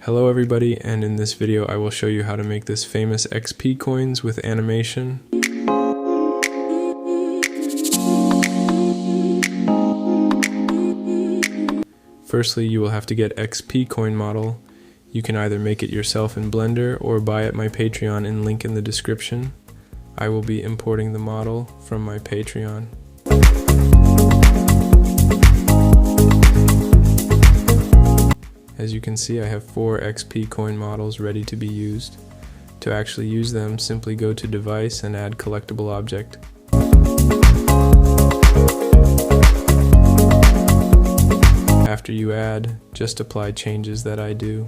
Hello everybody, and in this video I will show you how to make this famous XP coins with animation. Firstly, you will have to get XP coin model. You can either make it yourself in Blender or buy at my Patreon in link in the description. I will be importing the model from my Patreon. As you can see, I have 4 XP coin models ready to be used. To actually use them, simply go to Device and add Collectible Object. After you add, just apply changes that I do.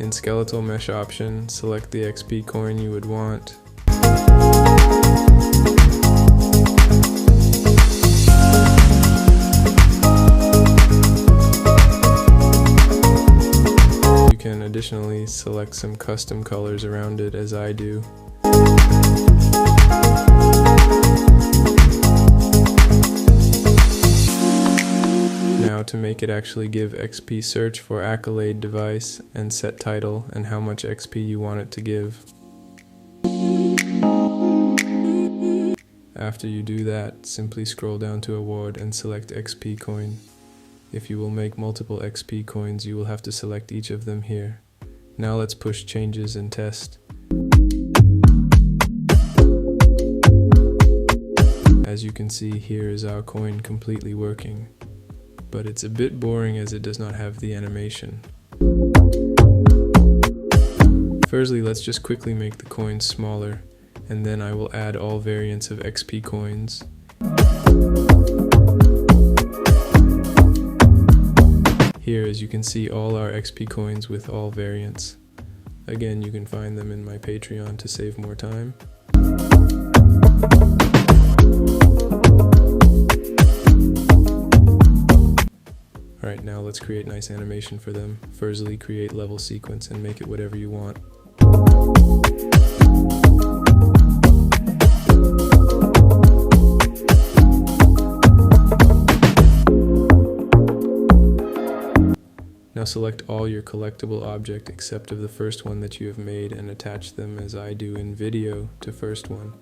In Skeletal Mesh option, select the XP coin you would want. You can additionally select some custom colors around it, as I do. Now to make it actually give XP, search for accolade device and set title and how much XP you want it to give. After you do that, simply scroll down to award and select XP coin. If you will make multiple XP coins, you will have to select each of them here. Now let's push changes and test. As you can see, here is our coin completely working. But it's a bit boring as it does not have the animation. Firstly, let's just quickly make the coins smaller, and then I will add all variants of XP coins. Here, as you can see, all our XP coins with all variants. Again, you can find them in my Patreon to save more time. Alright, now let's create nice animation for them. Firstly, create level sequence and make it whatever you want. Now select all your collectible object except of the first one that you have made and attach them, as I do in video, to first one.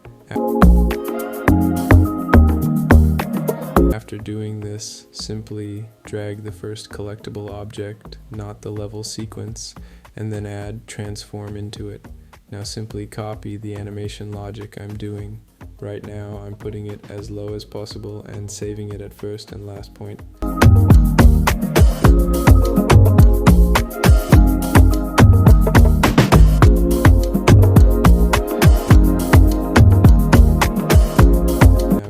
After doing this, simply drag the first collectible object, not the level sequence, and then add transform into it. Now simply copy the animation logic I'm doing. Right now I'm putting it as low as possible and saving it at first and last point.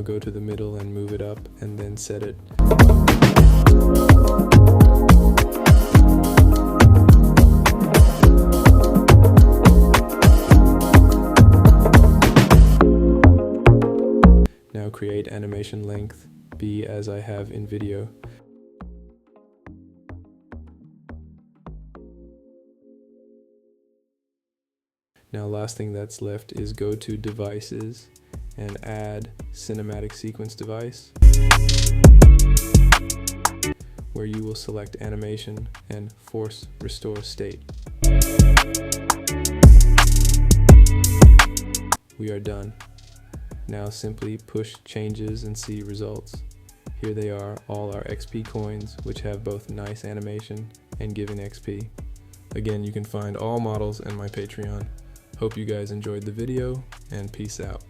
Go to the middle and move it up, and then set it. Now create animation length, be as I have in video. Now last thing that's left is go to devices and add cinematic sequence device, where you will select animation and force restore state. We are done. Now simply push changes and see results. Here they are, all our XP coins, which have both nice animation and giving XP. Again, you can find all models in my Patreon. Hope you guys enjoyed the video, and peace out.